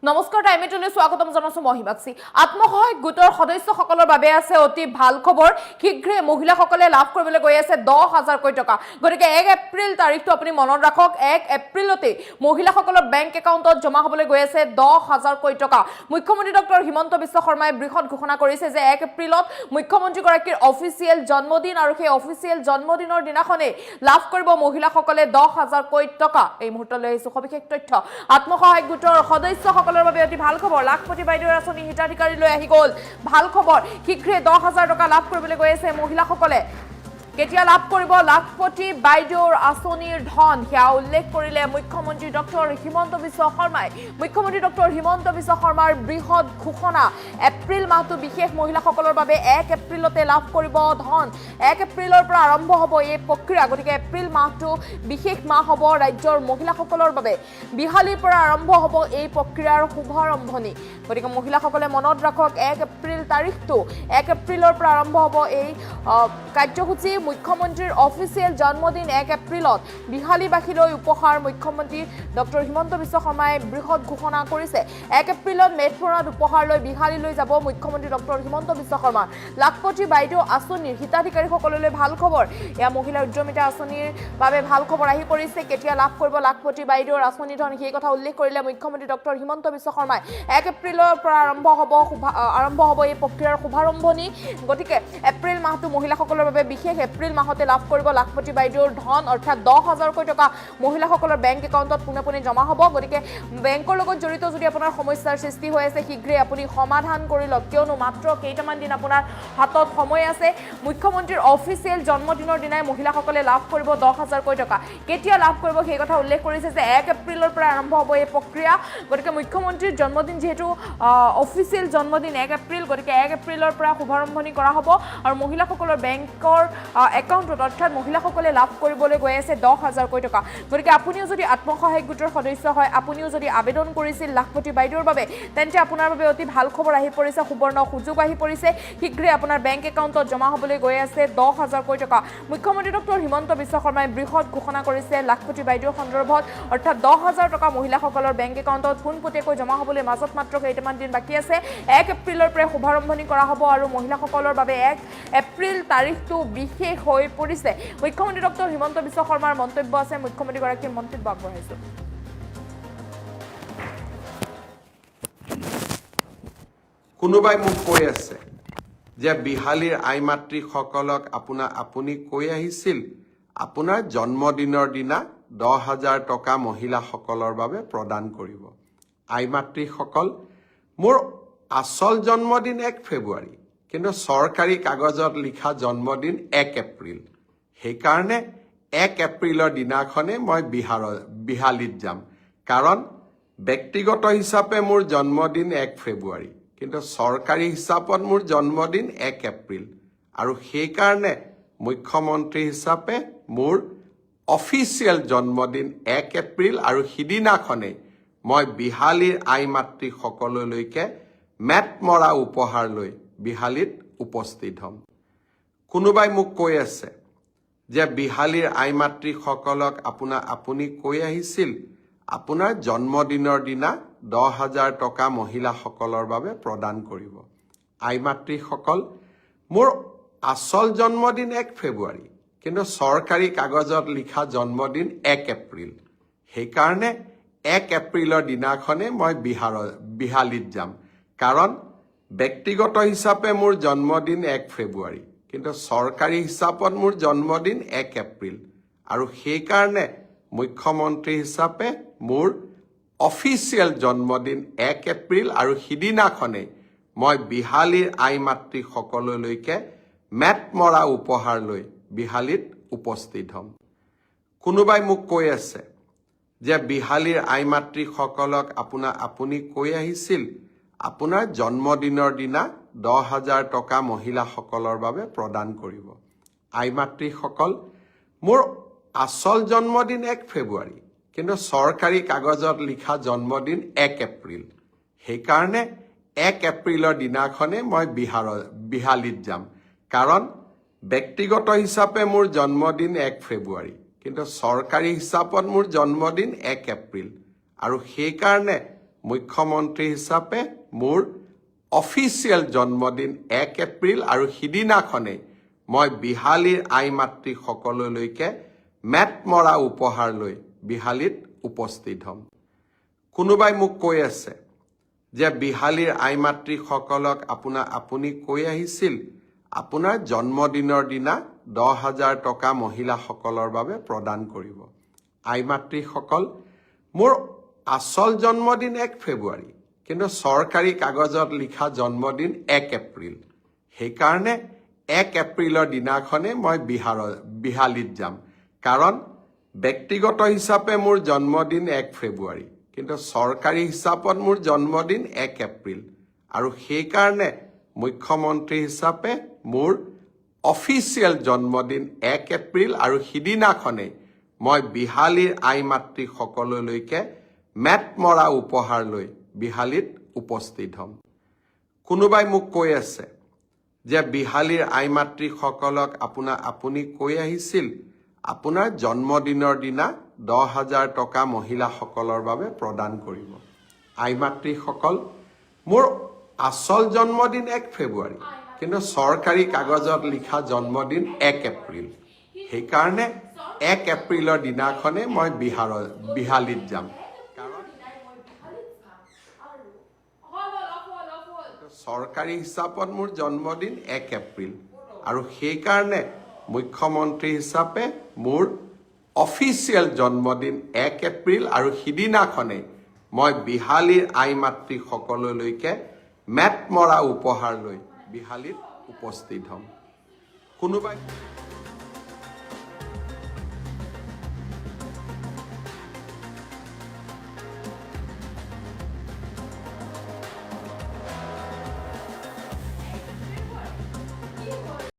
নমস্কাৰ টাইমেটলৈ স্বাগতম জনাইছো মহিমাক্ষী আত্মসহায়ক গোটৰ সদস্যসকলৰ বাবে আছে অতি ভাল খবৰ শীঘ্ৰে মহিলাসকলে লাভ কৰিবলৈ গৈ আছে 10000 কোটি টকা গতিকে 1 এপ্ৰিল তাৰিখটো আপুনি মনত ৰাখক 1 এপ্ৰিলতে মহিলাসকলৰ বেংক একাউণ্টত জমা হ'বলৈ গৈ আছে 10000 কোটি টকা মুখ্যমন্ত্ৰী ডক্টৰ হিমন্ত বিশ্ব শৰ্মাই বৃহৎ ঘোষণা কৰিছে যে 1 এপ্ৰিলত মুখ্যমন্ত্ৰী গৰাকীৰ অফিচিয়েল জন্মদিন আৰু সেই অফিচিয়েল জন্মদিনৰ দিনাখনে লাভ কৰিব মহিলাসকলে 10000 কোটি টকা এই মুহূৰ্তলৈ আহিছো সবিশেষ তথ্য আত্মসহায়ক গোটৰ সদস্যসকলৰ বাবে অতি ভাল খবৰ লাখপতি বাইদেউৰ আঁচনি হিতাধিকাৰীলৈ আহি গ'ল ভাল খবৰ শীঘ্ৰে 10000 টকা লাভ কৰিবলৈ গৈ আছে মহিলাসকলে কেতিয়া লাভ কৰিব লাখপতি বাইদেউৰ আঁচনিৰ ধন হেয়া উল্লেখ কৰিলে মুখ্যমন্ত্ৰী ডক্টৰ হিমন্ত বিশ্ব শৰ্মাই মুখ্যমন্ত্ৰী ডক্টৰ হিমন্ত বিশ্ব শৰ্মাৰ বৃহৎ ঘোষণা এপ্ৰিল মাহটো বিশেষ মহিলাসকলৰ বাবে 1 এপ্ৰিলতে লাভ কৰিব ধন 1 এপ্ৰিলৰ পৰা আৰম্ভ হ'ব এই প্ৰক্ৰিয়া গতিকে এপ্ৰিল মাহটো বিশেষ মাহ হ'ব ৰাজ্যৰ মহিলাসকলৰ বাবে বিহালীৰ পৰা আৰম্ভ হ'ব এই প্ৰক্ৰিয়াৰ শুভাৰম্ভণি গতিকে মহিলাসকলে মনত ৰাখক 1 এপ্ৰিল তাৰিখটো 1 এপ্ৰিলৰ পৰা আৰম্ভ হ'ব এই কাৰ্যসূচী মুখ্যমন্ত্ৰীৰ অফিচিয়েল জন্মদিন 1 এপ্ৰিলত বিহালীবাসীলৈ উপহাৰ মুখ্যমন্ত্ৰী ডক্টৰ হিমন্ত বিশ্ব শৰ্মাই বৃহৎ ঘোষণা কৰিছে 1 এপ্ৰিলত মেট্ৰ'ৰাত উপহাৰ লৈ বিহালীলৈ যাব মুখ্যমন্ত্ৰী ডক্টৰ হিমন্ত বিশ্ব শৰ্মা লাখপতি বাইদেউ আঁচনিৰ হিতাধিকাৰীসকললৈ ভাল খবৰ এয়া মহিলা উদ্যমিতা আঁচনিৰ বাবে ভাল খবৰ আহি পৰিছে কেতিয়া লাভ কৰিব লাখপতি বাইদেউৰ আঁচনি ধন সেই কথা উল্লেখ কৰিলে মুখ্যমন্ত্ৰী ডক্টৰ হিমন্ত বিশ্ব শৰ্মাই 1 এপ্ৰিলৰ পৰা আৰম্ভ হ'ব এই প্ৰক্ৰিয়াৰ শুভাৰম্ভণি গতিকে এপ্ৰিল মাহটো মহিলাসকলৰ বাবে বিশেষ এপ্ৰিল মাহতে লাভ কৰিব লাখপতি বাইদেউৰ ধন অৰ্থাৎ 10000 কোটি টকা মহিলাসকলৰ বেংক একাউণ্টত পুনে জমা হ'ব গতিকে বেংকৰ লগত জড়িত যদি আপোনাৰ সমস্যাৰ সৃষ্টি হৈ আছে শীঘ্ৰে আপুনি সমাধান কৰি লওক কিয়নো মাত্ৰ কেইটামান দিন আপোনাৰ হাতত সময় আছে মুখ্যমন্ত্ৰীৰ অফিচিয়েল জন্মদিনৰ দিনাই মহিলাসকলে লাভ কৰিব 10000 কোটি টকা কেতিয়া লাভ কৰিব সেই কথা উল্লেখ কৰিছে যে 1 এপ্ৰিলৰ পৰা আৰম্ভ হ'ব এই প্ৰক্ৰিয়া গতিকে মুখ্যমন্ত্ৰীৰ জন্মদিন যেহেতু অফিচিয়েল জন্মদিন 1 এপ্ৰিল গতিকে 1 এপ্ৰিলৰ পৰা শুভাৰম্ভণি কৰা হ'ব আৰু মহিলাসকলৰ বেংকৰ একাউণ্টত অৰ্থাৎ মহিলাসকলে লাভ কৰিবলৈ গৈ আছে 10000 কোটি টকা গতিকে আপুনিও যদি আত্মসহায়ক গোটৰ সদস্য হয় আপুনিও যদি আবেদন কৰিছিল লাখপতি বাইদেউৰ বাবে তেন্তে আপোনাৰ বাবে অতি ভাল খবৰ আহি পৰিছে সুবৰ্ণ সুযোগ আহি পৰিছে শীঘ্ৰে আপোনাৰ বেংক একাউণ্টত জমা হ'বলৈ গৈ আছে 10000 কোটি টকা মুখ্যমন্ত্ৰী ডক্টৰ হিমন্ত বিশ্ব শৰ্মাই বৃহৎ ঘোষণা কৰিছে লাখপতি বাইদেউৰ সন্দৰ্ভত অৰ্থাৎ 10000 টকা মহিলাসকলৰ বেংক একাউণ্টত পোনপটীয়াকৈ জমা হ'বলৈ মাজত মাত্ৰ কেইটামান দিন বাকী আছে 1 এপ্ৰিলৰ পৰা শুভাৰম্ভণি কৰা হ'ব আৰু মহিলাসকলৰ বাবে 1 এপ্ৰিল তাৰিখটো বিশেষ হৈ পৰিছে মুখ্যমন্ত্ৰী ডক্টৰ হিমন্ত বিশ্ব শৰ্মাৰ মন্তব্য আছে মুখ্যমন্ত্ৰীগৰাকীৰ মন্তব্য আগবঢ়াইছো কোনোবাই মোক কৈ আছে যে বিহালীৰ আইমাতৃসকলক আপুনি কৈ আহিছিল আপোনাৰ জন্মদিনৰ দিনা 10000 টকা মহিলাসকলৰ বাবে প্ৰদান কৰিব আইমাতৃসকল মোৰ আচল জন্মদিন 1 ফেব্ৰুৱাৰী কিন্তু চৰকাৰী কাগজত লিখা জন্মদিন 1 এপ্ৰিল সেইকাৰণে 1 এপ্ৰিলৰ দিনাখনে মই বিহালীত যাম কাৰণ ব্যক্তিগত হিচাপে মোৰ জন্মদিন 1 ফেব্ৰুৱাৰী কিন্তু চৰকাৰী হিচাপত মোৰ জন্মদিন 1 এপ্ৰিল আৰু সেইকাৰণে মুখ্যমন্ত্ৰী হিচাপে মোৰ অফিচিয়েল জন্মদিন 1 এপ্ৰিল আৰু সিদিনাখনে মই বিহালীৰ আইমাতৃসকললৈকে মেট মৰা উপহাৰ লৈ বিহালীত উপস্থিত হ'ম কোনোবাই মোক কৈ আছে যে বিহালীৰ আইমাতৃসকলক আপুনি কৈ আহিছিল আপোনাৰ জন্মদিনৰ দিনা 10000 টকা মহিলাসকলৰ বাবে প্ৰদান কৰিব আইমাতৃসকল মোৰ আচল জন্মদিন 1 ফেব্ৰুৱাৰী কিন্তু চৰকাৰী কাগজত লিখা জন্মদিন 1 এপ্ৰিল সেইকাৰণে 1 এপ্ৰিলৰ দিনাখনে মই বিহালীত যাম কাৰণ ব্যক্তিগত হিচাপে মোৰ জন্মদিন 1 ফেব্ৰুৱাৰী কিন্তু চৰকাৰী হিচাপত মোৰ জন্মদিন 1 এপ্ৰিল আৰু সেইকাৰণে মুখ্যমন্ত্ৰী হিচাপে মোৰ অফিচিয়েল জন্মদিন 1 এপ্ৰিল আৰু সিদিনাখনে মই বিহালীৰ আইমাতৃসকললৈকে মেট মৰা উপহাৰ লৈ বিহালীত উপস্থিত হ'ম কোনোবাই মোক কৈ আছে যে বিহালীৰ আইমাতৃসকলক আপুনি কৈ আহিছিল আপোনাৰ জন্মদিনৰ দিনা 10000 টকা মহিলাসকলৰ বাবে প্ৰদান কৰিব আইমাতৃসকল মোৰ আচল জন্মদিন 1 ফেব্ৰুৱাৰী কিন্তু চৰকাৰী কাগজত লিখা জন্মদিন 1 এপ্ৰিল সেইকাৰণে 1 এপ্ৰিলৰ দিনাখনে মই বিহালীত যাম কাৰণ ব্যক্তিগত হিচাপে মোৰ জন্মদিন 1 ফেব্ৰুৱাৰী কিন্তু চৰকাৰী হিচাপত মোৰ জন্মদিন 1 এপ্ৰিল আৰু সেইকাৰণে মুখ্যমন্ত্ৰী হিচাপে মোৰ অফিচিয়েল জন্মদিন 1 এপ্ৰিল আৰু সিদিনাখনেই মই বিহালীৰ আই মাতৃসকললৈকে মেট মৰা উপহাৰ লৈ বিহালীত উপস্থিত হ'ম। কোনোবাই মোক কৈ আছে যে বিহালীৰ আই মাতৃসকলক আপুনি কৈ আহিছিল আপোনাৰ জন্মদিনৰ দিনা 10,000 টকা মহিলাসকলৰ বাবে প্ৰদান কৰিব। আই মাতৃসকল, মোৰ আচল জন্মদিন 1 ফেব্ৰুৱাৰী, কিন্তু চৰকাৰী কাগজত লিখা জন্মদিন 1 এপ্ৰিল। সেইকাৰণে 1 এপ্ৰিলৰ দিনাখনেই মই বিহালীত যাম, কাৰণ ব্যক্তিগত হিচাপে মোৰ জন্মদিন 1 ফেব্ৰুৱাৰী, কিন্তু চৰকাৰী হিচাপত মোৰ জন্মদিন 1 এপ্ৰিল। আৰু সেইকাৰণে মুখ্যমন্ত্ৰী হিচাপে মোৰ অফিচিয়েল জন্মদিন 1 এপ্ৰিল আৰু সিদিনাখনেই মই বিহালীৰ আই মাতৃসকললৈকে মেট মৰা উপহাৰ লৈ বিহালীত উপস্থিত হ'ম। কোনোবাই মোক কৈ আছে যে বিহালীৰ আই মাতৃসকলক আপুনি কৈ আহিছিল আপোনাৰ জন্মদিনৰ দিনা 10,000 টকা মহিলাসকলৰ বাবে প্ৰদান কৰিব। আই মাতৃসকল, মোৰ আচল জন্মদিন 1 ফেব্ৰুৱাৰী, কিন্তু চৰকাৰী কাগজত লিখা জন্মদিন 1 এপ্ৰিল। সেইকাৰণে 1 এপ্ৰিলৰ দিনাখনেই মই বিহালীত যাম, কাৰণ চৰকাৰী হিচাপত মোৰ জন্মদিন 1 এপ্ৰিল। আৰু সেইকাৰণে মুখ্যমন্ত্ৰী হিচাপে মোৰ অফিচিয়েল জন্মদিন 1 এপ্ৰিল আৰু সিদিনাখনেই মই বিহালীৰ আই মাতৃসকললৈকে মেট মৰা উপহাৰ লৈ বিহালীত উপস্থিত হ'ম। কোনোবাই